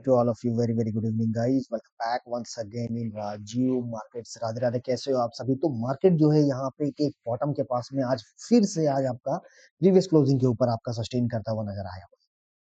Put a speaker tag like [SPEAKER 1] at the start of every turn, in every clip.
[SPEAKER 1] To all of you, very very good evening guys. Welcome back once again in Rajiv Markets. Radhe Radhe, कैसे हो आप सभी। तो market जो है यहाँ पे एक बॉटम के पास में आज फिर से आज आपका प्रीवियस क्लोजिंग के ऊपर आपका सस्टेन करता हुआ नजर आया।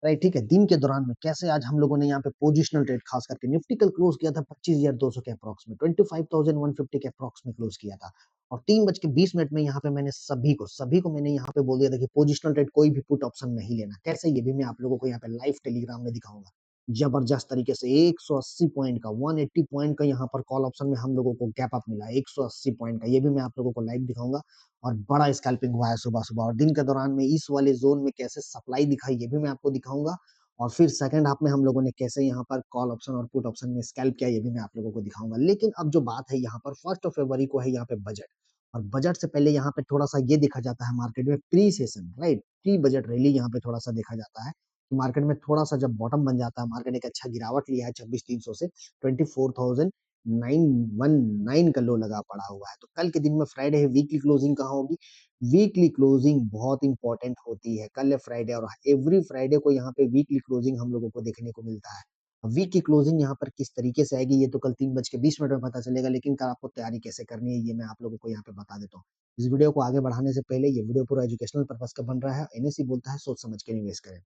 [SPEAKER 1] राइट, ठीक है। दिन के दौरान में कैसे आज हम लोगों ने यहाँ पे पोजिशनल ट्रेड खास करके निफ्टी कल क्लोज किया था 25,200 के अप्रॉक्स में, 25,150 के अप्रॉक्स में क्लोज किया था। और 3:20 में यहाँ पे मैंने सभी को मैंने यहाँ पे बोल दिया था कि पोजिशनल ट्रेड कोई भी पुट ऑप्शन नहीं लेना। कैसे, ये भी मैं आप लोगों को यहाँ पे लाइव टेलीग्राम में दिखाऊंगा जबरदस्त तरीके से। 180 पॉइंट का 180 पॉइंट का यहाँ पर कॉल ऑप्शन में हम लोगों को गैप अप मिला 180 पॉइंट का, ये भी मैं आप लोगों को लाइव दिखाऊंगा। और बड़ा स्कैल्पिंग हुआ है सुबह सुबह, और दिन के दौरान में इस वाले जोन में कैसे सप्लाई दिखाई ये भी मैं आपको दिखाऊंगा। और फिर सेकंड हाफ में हम लोगों ने कैसे यहाँ पर कॉल ऑप्शन और पुट ऑप्शन में स्कैल्प किया ये भी मैं आप लोगों को दिखाऊंगा। लेकिन अब जो बात है यहाँ पर 1 फरवरी को है यहाँ पे बजट, और बजट से पहले यहाँ पे थोड़ा सा ये देखा जाता है मार्केट में pre session, right, pre budget rally यहाँ पे थोड़ा सा देखा जाता है कि मार्केट में थोड़ा सा जब बॉटम बन जाता है, मार्केट एक अच्छा गिरावट लिया है 26,300 से 24,919 का लो लगा पड़ा हुआ है। तो कल के दिन में फ्राइडे है, वीकली क्लोजिंग कहाँ होगी? वीकली क्लोजिंग बहुत इंपॉर्टेंट होती है। कल है फ्राइडे और एवरी फ्राइडे को यहाँ पे वीकली क्लोजिंग हम लोगों को देखने को मिलता है। वीक की क्लोजिंग यहाँ पर किस तरीके से आएगी ये तो कल 3:20 में पता चलेगा, लेकिन कल आपको तैयारी कैसे करनी है ये मैं आप लोगों को यहाँ पे बता देता हूँ। इस वीडियो को आगे बढ़ाने से पहले, ये वीडियो पूरा एजुकेशनल पर्पस का बन रहा है, एनएससी बोलता है सोच समझ के निवेश करें।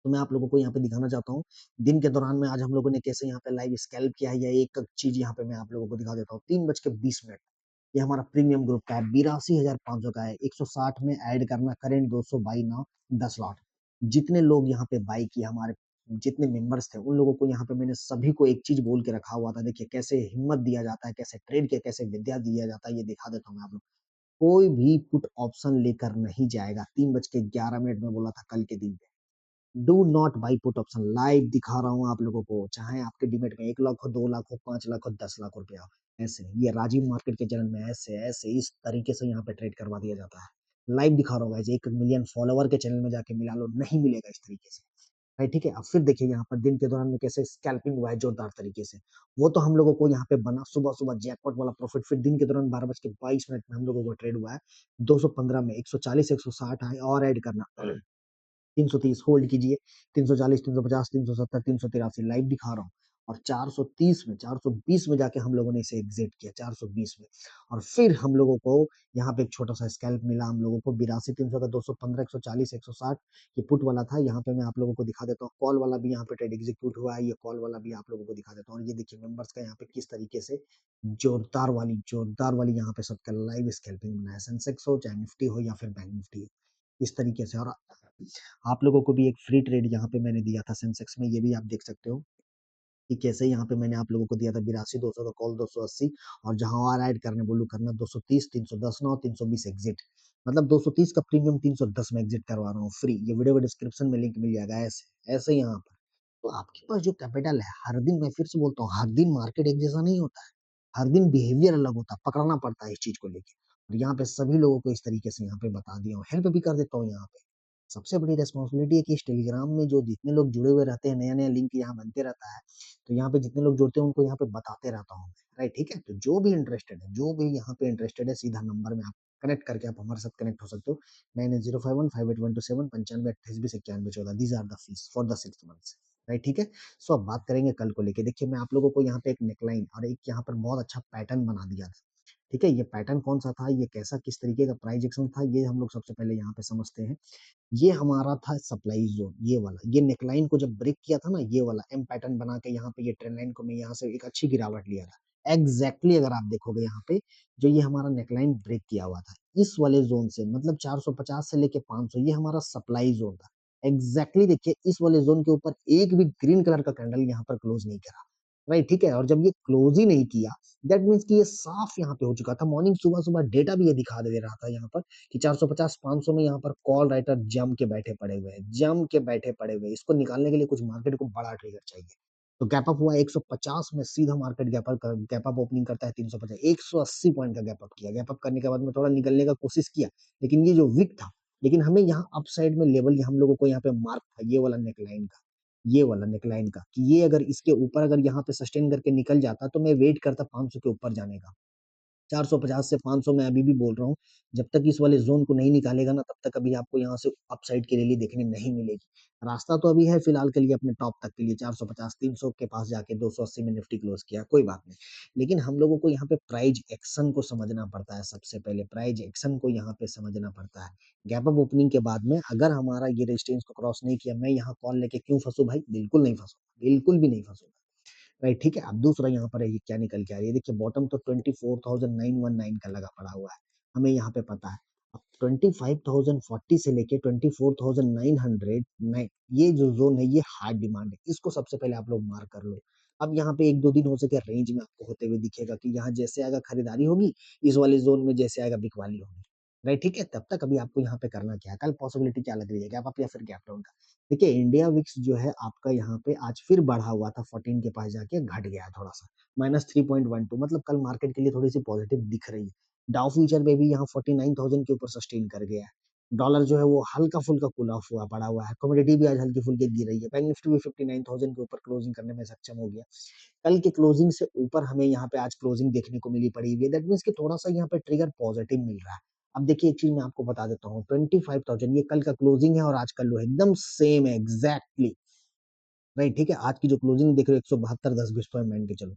[SPEAKER 1] तो मैं आप लोगों को यहाँ पे दिखाना चाहता हूँ दिन के दौरान में आज हम लोगों ने कैसे यहाँ पे लाइव स्कैल्प किया है, या एक चीज यहाँ पे मैं आप लोगों को दिखा देता हूँ। 3:20 ये हमारा प्रीमियम ग्रुप का है, 82,500 का है। 160 में ऐड करना, करेंट 200 बाई नाउ 10 लॉट। जितने लोग यहाँ पे बाई किए, हमारे जितने मेंबर्स थे उन लोगों को यहाँ पे मैंने सभी को एक चीज बोल के रखा हुआ था। देखिए कैसे हिम्मत दिया जाता है, कैसे ट्रेड के कैसे विद्या दिया जाता है, ये दिखा देता हूँ मैं आप लोग। कोई भी पुट ऑप्शन लेकर नहीं जाएगा। 3:11 में बोला था कल के दिन पे, do not by put option. Live दिखा रहा हूँ आप लोगों को, चाहे आपके डिमेट में 1 लाख हो, 2 लाख हो, 5 लाख हो, 10 लाख रुपया हो, ऐसे ये राजीव मार्केट के चैनल में ऐसे ऐसे इस तरीके से यहाँ पे ट्रेड करवा दिया जाता है। लाइव दिखा रहा हूँ गाइस, 1 मिलियन फॉलोवर के चैनल में जाके मिला लो, नहीं मिलेगा इस तरीके से भाई, ठीक है। अब फिर देखिए यहाँ पर दिन के दौरान में कैसे स्कैल्पिंग हुआ है जोरदार तरीके से। वो तो हम लोगों को यहाँ पे बना सुबह सुबह जैकपॉट वाला प्रॉफिट। फिर दिन के दौरान 12:22 में हम लोगों को ट्रेड हुआ है 215 में, 140 160 आए और ऐड करना 330 होल्ड कीजिए, 340 350 370 383 लाइव दिखा रहा हूँ। और 430 में 420 में जाके हम लोगों ने इसे एग्जिट किया 420 में। और फिर हम लोगों को यहाँ पे एक छोटा सा स्कैल्प मिला हम लोगों को 82,300 का, 215 140 160 ये पुट वाला था। यहाँ पे मैं आप लोगों को दिखा देता हूँ, कॉल वाला भी यहाँ पे ट्रेड एग्जीक्यूट हुआ है, ये कॉल वाला भी आप लोगों को दिखा देता हूँ। और ये देखिए मेंबर्स का यहाँ पे किस तरीके से जोरदार वाली यहाँ पे सबका लाइव स्कैल्पिंग बना है। सेंसेक्स हो चाहे निफ्टी हो या फिर बैंक निफ्टी हो, इस तरीके से। और आप लोगों को भी एक फ्री ट्रेड यहाँ पे मैंने दिया था सेंसेक्स में, ये भी आप देख सकते हो कि कैसे यहाँ पे मैंने आप लोगों को दिया था 82,200 का कॉल 280, और जहां और ऐड करने बोलू करना 230 310 9 320 एग्जिट, मतलब 230 का प्रीमियम 310 में एग्जिट करवा रहा हूँ फ्री। ये वीडियो के डिस्क्रिप्शन में लिंक मिल जाएगा, ऐसे ऐसे यहाँ पर। तो आपके पास जो कैपिटल है, हर दिन मैं फिर से बोलता हूँ, हर दिन मार्केट एक जैसा नहीं होता है, हर दिन बिहेवियर अलग होता है, पकड़ना पड़ता है इस चीज को लेके। और यहाँ पे सभी लोगों को इस तरीके से यहाँ पे बता दिया हूँ, हेल्प भी कर देता हूँ यहाँ पे। सबसे बड़ी रिस्पॉन्सिबिलिटी है कि इस टेलीग्राम में जो जितने लोग जुड़े हुए रहते हैं, नया नया लिंक यहाँ बनते रहता है, तो यहाँ पे जितने लोग जुड़ते हैं उनको यहाँ पे बताते रहता हूँ, राइट, ठीक है। तो जो भी इंटरेस्टेड है, जो भी यहाँ पे इंटरेस्टेड है, सीधा नंबर में आप कनेक्ट करके आप हमारे साथ कनेक्ट हो सकते हो। 9805158127 these are the fees for the 6 months, right, ठीक है। सो अब बात करेंगे कल को लेके। देखिए मैं आप लोगों को यहाँ पे एक नेकलाइन और एक यहाँ पर बहुत अच्छा पैटर्न बना दिया था, ठीक है। ये पैटर्न कौन सा था, ये कैसा किस तरीके का प्राइस एक्शन था, ये हम लोग सबसे पहले यहाँ पे समझते हैं। ये हमारा था सप्लाई जोन, ये वाला, ये नेकलाइन को जब ब्रेक किया था ना, ये वाला एम पैटर्न बना के यहाँ पे ये ट्रेंड लाइन को मैं यहाँ से एक अच्छी गिरावट लिया था एग्जैक्टली। अगर आप देखोगे यहाँ पे जो ये हमारा नेकलाइन ब्रेक किया हुआ था इस वाले जोन से, मतलब 450 से लेके 500, ये हमारा सप्लाई जोन था एग्जैक्टली। देखिए इस वाले जोन के ऊपर एक भी ग्रीन कलर का कैंडल यहाँ पर क्लोज नहीं करा, राइट, ठीक है। और जब ये क्लोज ही नहीं किया, दैट मीन्स कि ये साफ यहाँ पे हो चुका था। मॉर्निंग सुबह सुबह डेटा भी ये दिखा दे रहा था यहाँ पर कि 450 500 में यहाँ पर कॉल राइटर जम के बैठे पड़े हुए हैं, जम के बैठे पड़े हुए हैं। इसको निकालने के लिए कुछ मार्केट को बड़ा ट्रिगर चाहिए। तो गैप अप हुआ 150 में, सीधा मार्केट गैप अप ओपनिंग करता है 350, 180 पॉइंट का गैप अप किया। गैप अप करने के बाद में थोड़ा निकलने का कोशिश किया, लेकिन ये जो विक था, लेकिन हमें यहाँ अप साइड में लेवल हम लोगों को यहाँ पे मार्क था ये वाला नेकलाइन का, ये वाला नेकलाइन का, कि ये अगर इसके ऊपर अगर यहाँ पे सस्टेन करके निकल जाता तो मैं वेट करता 500 के ऊपर जाने का। 450 से 500 मैं अभी भी बोल रहा हूँ, जब तक इस वाले ज़ोन को नहीं निकालेगा ना, तब तक अभी आपको यहाँ से अपसाइड की रैली देखने नहीं मिलेगी। रास्ता तो अभी है फिलहाल के लिए अपने टॉप तक के लिए 450-300 के पास जाके 280 में निफ्टी क्लोज़ किया, कोई बात नहीं। लेकिन हम लोगों को यहाँ पे प्राइस एक्शन को समझना पड़ता है सबसे पहले, प्राइस एक्शन को यहाँ पे समझना पड़ता है। गैप अप ओपनिंग के बाद में अगर हमारा ये रेजिस्टेंस को क्रॉस नहीं किया, मैं यहाँ कॉल लेके क्यों फँसूँ भाई? बिल्कुल नहीं फँसूँगा, बिल्कुल भी नहीं फँसूँगा। राइट, ठीक है। अब दूसरा यहाँ पर है ये क्या निकल के आ रही है, देखिए बॉटम तो 24,919 का लगा पड़ा हुआ है, हमें यहाँ पे पता है। अब 25,040 से लेके 24,900 नाइन ये जो ज़ोन है ये हार्ड डिमांड है, इसको सबसे पहले आप लोग मार्क कर लो। अब यहाँ पे 1-2 दिन हो सके रेंज में आपको होते हुए दिखेगा कि यहाँ जैसे आएगा खरीदारी होगी, इस वाले ज़ोन में जैसे आएगा बिकवाली होगी। राइट, ठीक है। तब तक अभी आपको यहाँ पे करना क्या है, कल पॉसिबिलिटी क्या लग रही है, गैप अप या फिर गैप डाउन का? देखिए इंडिया विक्स जो है आपका यहाँ पे आज फिर बढ़ा हुआ था 14 के पास जाके घट गया है थोड़ा-सा, -3.12 मतलब कल मार्केट के लिए थोड़ी-सी पॉजिटिव दिख रही है। डाउ फ्यूचर में भी यहाँ 49,000 के ऊपर सस्टेन कर गया है। डॉलर जो है वो हल्का-फुल्का कूल ऑफ हुआ पड़ा हुआ है। कमोडिटी भी आज हल्की-फुल्की गिर रही है। बैंक निफ्टी भी 59,000 के ऊपर क्लोजिंग करने में सक्षम हो गया। कल की क्लोजिंग से ऊपर हमें यहाँ पे आज क्लोजिंग देखने को मिली पड़ी हुई है। दैट मीन्स कि थोड़ा-सा यहाँ पे ट्रिगर पॉजिटिव मिल रहा है। अब देखिए एक चीज़ मैं आपको बता देता हूँ 25,000 ये कल का क्लोजिंग है और आज का लो है, एकदम सेम है एग्ज़ैक्टली। राइट, ठीक है? आज की जो क्लोजिंग देख रहे हो 172 10 बीस पॉइंट मान के चलो।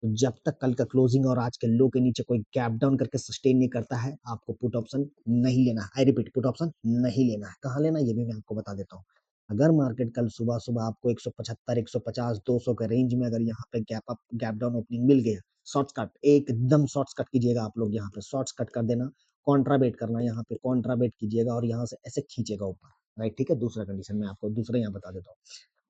[SPEAKER 1] तो जब तक कल का क्लोजिंग और आज के लो के नीचे कोई गैप डाउन करके सस्टेन नहीं करता है, आपको पुट ऑप्शन नहीं लेना है। आई रिपीट पुट ऑप्शन नहीं लेना है। कहाँ लेना है ये भी मैं आपको बता देता हूँ। अगर मार्केट कल सुबह-सुबह आपको 175, 150, 200 के रेंज में अगर यहाँ पे गैप डाउन ओपनिंग मिल गया, शॉर्ट्स कट एकदम शॉर्ट्स कट कीजिएगा आप लोग यहाँ पे, शॉर्ट्स कट कर देना, कॉन्ट्रा बेट करना यहाँ पे, कॉन्ट्रा बेट कीजिएगा और यहाँ से ऐसे खींचेगा ऊपर। राइट, ठीक है? दूसरा कंडीशन मैं आपको दूसरा यहाँ बता देता हूँ।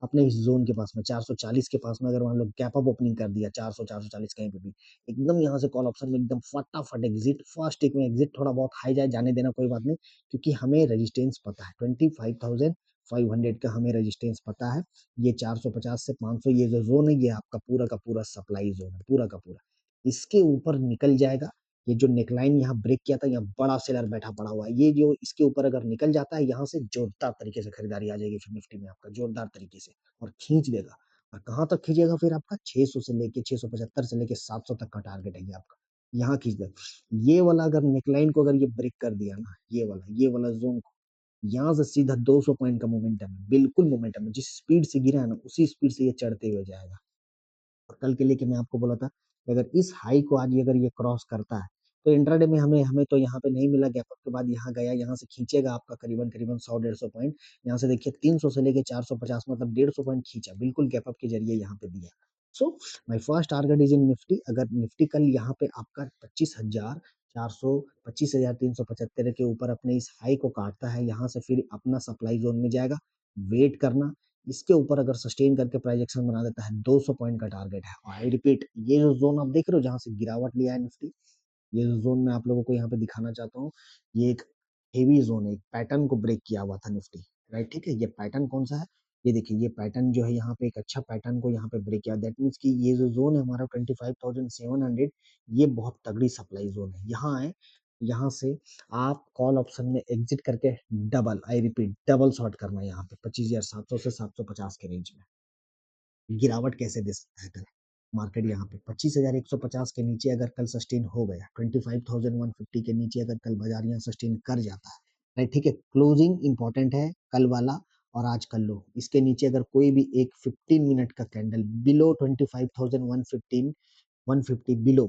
[SPEAKER 1] अपने इस ज़ोन के पास में 440 के पास में अगर मान लो गैप अप ओपनिंग कर दिया 400 440 कहीं पे भी, एकदम यहाँ से कॉल ऑप्शन में एकदम फटाफट एग्ज़िट, फर्स्ट टिक में एग्ज़िट, थोड़ा बहुत हाई जाए जाने देना कोई बात नहीं, क्योंकि हमें रेजिस्टेंस पता है 25,500 का हमें रेजिस्टेंस पता है। ये 450 से 500 ये जो ज़ोन है ये आपका पूरा का पूरा सप्लाई ज़ोन है, पूरा का पूरा। इसके ऊपर निकल जाएगा, ये जो नेकलाइन यहाँ ब्रेक किया था, यहाँ बड़ा सेलर बैठा पड़ा हुआ है। ये जो इसके ऊपर अगर निकल जाता है, यहाँ से जोरदार तरीके से खरीदारी आ जाएगी फिर निफ्टी में आपका जोरदार तरीके से और खींच देगा। और कहाँ तक खींचेगा फिर आपका 600 से लेके 675 से लेके 700 तक का टारगेट है ये आपका। यहाँ खींच देगा। ये वाला अगर नेकलाइन को अगर ये ब्रेक कर दिया ना, ये वाला ज़ोन को, यहाँ से सीधा 200 पॉइंट का मोमेंटम है, बिल्कुल मोमेंटम है। जिस स्पीड से गिरा है ना, उसी स्पीड से ये चढ़ते हुए जाएगा। और कल के लिए कि मैं आपको बोला था कि अगर इस हाई को आज अगर ये क्रॉस करता है तो इंट्राडे में हमें हमें तो यहाँ पे नहीं मिला गैप अप के बाद यहाँ गया यहाँ से खींचेगा आपका करीबन करीबन 100-150 पॉइंट यहाँ से देखिए 300 से लेके 450 मतलब 150 पॉइंट खींचा बिल्कुल गैप अप के जरिए यहाँ पे दिया। So my first target is in Nifty अगर निफ्टी कल यहाँ पे आपका 25,400 25,375 के ऊपर अपने इस हाई को काटता है यहाँ से फिर अपना सप्लाई जोन में जाएगा। वेट करना इसके ऊपर अगर सस्टेन करके प्राइस एक्शन बना देता है 200 पॉइंट का टारगेट है और आई रिपीट ये जो जोन आप देख रहे हो जहां से गिरावट लिया है निफ्टी ये जो जोन मैं आप लोगों को यहाँ पे दिखाना चाहता हूँ ये एक हेवी जोन है एक पैटर्न को ब्रेक किया हुआ था निफ्टी। राइट, ठीक है। ये पैटर्न कौन सा है ये देखिए ये पैटर्न जो है यहाँ पे एक अच्छा पैटर्न को यहाँ पे ब्रेक किया दैट मीन्स कि ये जो जोन है हमारा 25,700 ये बहुत तगड़ी सप्लाई जोन है। यहाँ है यहाँ से आप कॉल ऑप्शन में एग्जिट करके double I repeat double short करना है यहाँ पे 25,700 से 750 के रेंज में। गिरावट कैसे दे सकता है कल मार्केट यहाँ पे 25,150 के नीचे अगर कल सस्टेन हो गया 25,150 के नीचे अगर कल बाजार यहाँ सस्टेन कर जाता है राइट, ठीक है। क्लोजिंग इंपॉर्टेंट है कल वाला और आज कल लो इसके नीचे अगर कोई भी एक 15 मिनट का कैंडल बिलो 25,115 150 बिलो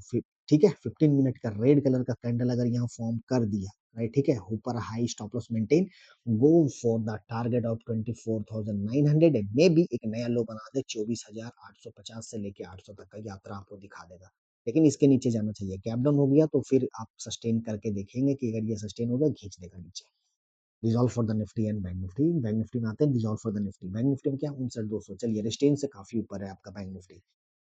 [SPEAKER 1] ठीक है 15 मिनट का रेड कलर का कैंडल अगर यहाँ फॉर्म कर दिया राइट, ठीक है। ऊपर high stop loss maintain go for the target of 24,900 and may be एक नया लो बना दे 24,850 से लेके 800 तक का यात्रा आपको दिखा देगा। लेकिन इसके नीचे जाना चाहिए गैप डाउन हो गया तो फिर आप सस्टेन करके देखेंगे कि अगर ये सस्टेन होगा खींच देगा नीचे। Resolve for the Nifty and bank Nifty में आते हैं resolve for the Nifty bank Nifty में क्या 59,200 चलिए रेस्टेंस से काफी ऊपर है आपका बैंक निफ्टी।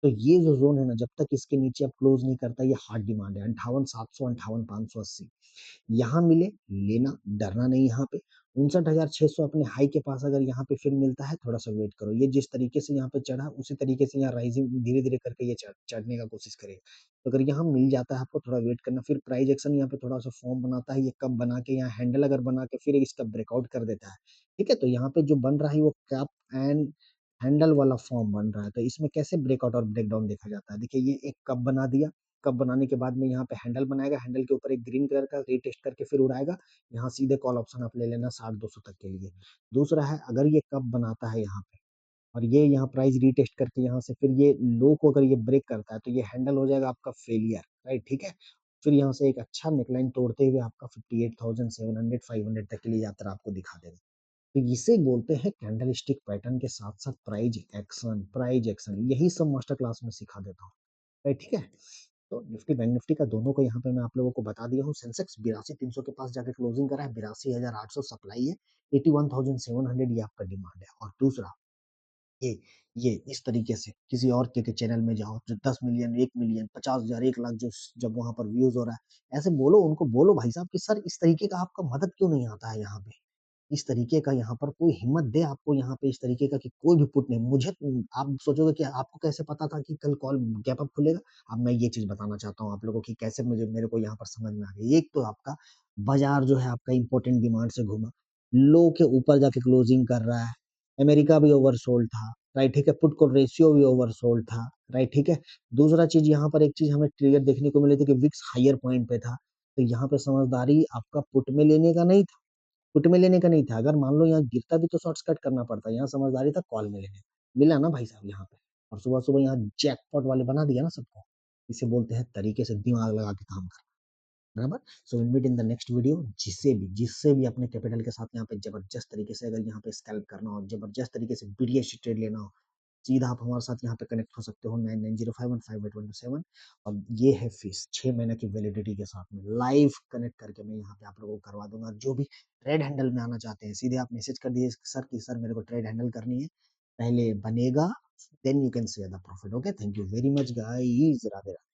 [SPEAKER 1] तो ये जो जोन है ना जब तक इसके नीचे आप क्लोज नहीं करता ये हार्ड डिमांड है 58,700 58,580 यहाँ मिले लेना डरना नहीं यहाँ पे 59,600 अपने हाई के पास अगर यहाँ पे फिर मिलता है थोड़ा सा वेट करो ये जिस तरीके से यहाँ पे चढ़ा उसी तरीके से यहाँ राइजिंग धीरे धीरे करके ये चढ़ने का कोशिश करेगा। तो अगर यहाँ मिल जाता है आपको थोड़ा वेट करना फिर प्राइस एक्शन यहाँ पे थोड़ा सा फॉर्म बनाता है ये कब बना के यहाँ हैंडल अगर बना के फिर इसका ब्रेकआउट कर देता है ठीक है। तो यहाँ पे जो बन रहा है वो कैप एंड हैंडल वाला फॉर्म बन रहा है तो इसमें कैसे ब्रेकआउट और ब्रेकडाउन देखा जाता है देखिए ये एक कप बना दिया कप बनाने के बाद में यहाँ पे हैंडल बनाएगा, हैंडल के ऊपर एक ग्रीन कलर का रीटेस्ट करके फिर उड़ाएगा। यहाँ सीधे कॉल ऑप्शन आप ले लेना 60-200 तक के लिए। दूसरा है अगर ये कप बनाता है यहाँ पे और ये यहाँ प्राइस रीटेस्ट करके यहाँ से फिर ये लो को अगर ये ब्रेक करता है तो ये हैंडल हो जाएगा आपका फेलियर, राइट, ठीक है। फिर यहाँ से एक अच्छा नेकलाइन तोड़ते हुए आपका 58,700 500 तक के लिए यात्रा आपको दिखा देगा। तो इसे बोलते हैं कैंडल स्टिक पैटर्न के साथ साथ प्राइज एक्शन यही सब मास्टर क्लास में सिखा देता हूँ, राइट, ठीक है। तो निफ्टी बैंक निफ्टी का दोनों को यहाँ पे मैं आप लोगों को बता दिया हूँ। सेंसेक्स 82,300 के पास जाके क्लोजिंग करा है, 82,800 सप्लाई है, 81,700 ये आपका डिमांड है। और दूसरा ये ये इस तरीके से किसी और के चैनल में जाओ जो 10 मिलियन 1 मिलियन 50,000 1 लाख जो जब वहां पर व्यूज हो रहा है, ऐसे बोलो उनको, बोलो भाई साहब कि सर इस तरीके का आपका मदद क्यों नहीं आता है यहाँ पे, इस तरीके का यहाँ पर कोई हिम्मत दे आपको यहाँ पे, इस तरीके का कि कोई भी पुट नहीं मुझे। आप सोचोगे कि आपको कैसे पता था कि कल कॉल गैप अप खुलेगा। अब मैं ये चीज बताना चाहता हूँ आप लोगों की कैसे मुझे मेरे को यहाँ पर समझ में आ गई। एक तो आपका बाजार जो है आपका इंपॉर्टेंट डिमांड से घूमा, लो के ऊपर जाके क्लोजिंग कर रहा है, अमेरिका भी ओवरसोल्ड था, राइट, ठीक है, पुट कॉल रेशियो भी ओवरसोल्ड था, राइट, ठीक है। दूसरा चीज यहाँ पर एक चीज हमें ट्रिगर देखने को मिली थी कि विक्स हायर पॉइंट पे था, तो यहाँ पे समझदारी आपका पुट में लेने का नहीं था, पुट में लेने का नहीं था। अगर मान लो यहाँ गिरता भी तो शॉर्ट्स कट करना पड़ता, यहाँ समझदारी था कॉल में लेने। मिला ना भाई साहब यहाँ पे, और सुबह सुबह यहाँ जैकपॉट वाले बना दिया ना सबको। इसे बोलते हैं तरीके से दिमाग लगा के काम करना, बराबर। So will meet in the next video. जिससे भी अपने कैपिटल के साथ यहाँ पे जबरदस्त तरीके से अगर यहाँ पे स्कैल्प करना हो, जबरदस्त तरीके से बीडीएस ट्रेड लेना हो, सीधा आप हमारे साथ यहाँ पे कनेक्ट हो सकते हो 9905158117। और ये है फीस 6 महीने की वैलिडिटी के साथ में लाइव कनेक्ट करके मैं यहाँ पे आप लोगों को करवा दूंगा। जो भी ट्रेड हैंडल में आना चाहते हैं सीधे आप मैसेज कर दिए सर कि सर मेरे को ट्रेड हैंडल करनी है, पहले बनेगा, then you can say the profit. Okay, thank you very much guys, Radhe Radhe.